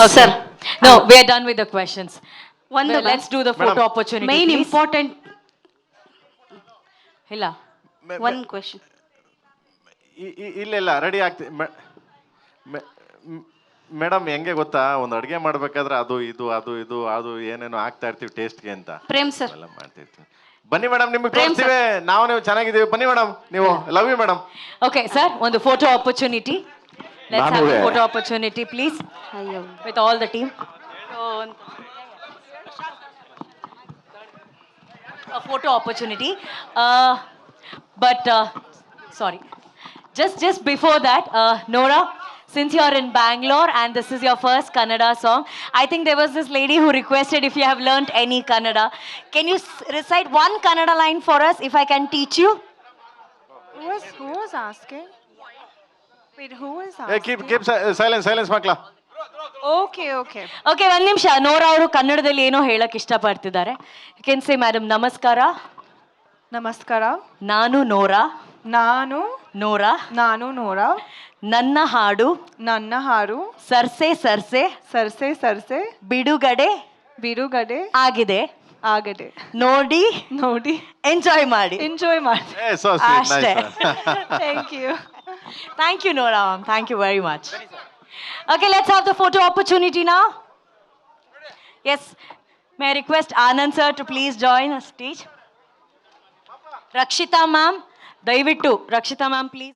Oh, Sir. no, we are done with the questions. One Well, the let's do the photo Madam. opportunity. main please. important ಇಲ್ಲ one question. ಇಲ್ಲ ready ಆಗ್ತಿ madam ಹೆಂಗೆ ಗೊತ್ತಾ, ಒಂದು ಅಡುಗೆ ಮಾಡ್ಬೇಕಾದ್ರೆ ಅದು ಇದು ಅದು ಇದು ಅದು ಏನೇನೋ ಆಗ್ತಾ ಇರ್ತೀವಿ ಟೇಸ್ಟ್ಗೆ ಅಂತ Prem sir. ಎಲ್ಲ ಮಾಡ್ತಿರ್ತೀವಿ. ಬನ್ನಿ ಮೇಡಮ್, ನಿಮಗೆ ಪ್ರೇಮ್ ತೋರಿಸ್ತೀವಿ ನಾವು, ನೀವು ಚೆನ್ನಾಗಿದ್ದೀವಿ. ಬನ್ನಿ ಮೇಡಮ್, ನೀವು love you madam. Okay, sir, ಒಂದು photo opportunity. Let's have a ನಾನುವೆ. photo opportunity, please, ಅಯ್ಯೋ. with all the team. A photo opportunity. But sorry, just before that, Nora, since you're in Bangalore and this is your first Kannada song, I think there was this lady who requested if you have learnt any Kannada. Can you recite one Kannada line for us, if I can teach you? Who was asking? Wait, who was asking? Keep silence ಮಕ್ಕಳ. Okay. Okay, ಒಂದು ನಿಮಿಷ. ನೋರಾ ಅವರು ಕನ್ನಡದಲ್ಲಿ ಏನೋ ಹೇಳಕ್ ಇಷ್ಟಪಡ್ತಿದ್ದಾರೆ. You can say madam ನಮಸ್ಕಾರ. Namaskara. ನಾನು ನೋರಾ. ನಾನು ನೋರಾ. Nora. ನನ್ನ ಹಾಡು ನನ್ನ ಹಾಡು ಸರ್ಸೆ ಸರ್ಸೆ ಸರ್ಸೆ ಬಿಡುಗಡೆ ಬಿಡುಗಡೆ ಆಗಿದೆ. ಆಗದೆ. ನೋಡಿ ಎಂಜಾಯ್ ಮಾಡಿ. ಎಂಜಾಯ್ ಮಾಡಿ. ಸೊ ಸ್ವೀಟ್, ಅಷ್ಟೇ. Thank you. Thank you, Nora. Thank you very much. Okay, let's have the photo opportunity now. Yes, may I request Anand sir to please join us stage. Rakshita ma'am, ದಯವಿಟ್ಟು Rakshita ma'am please.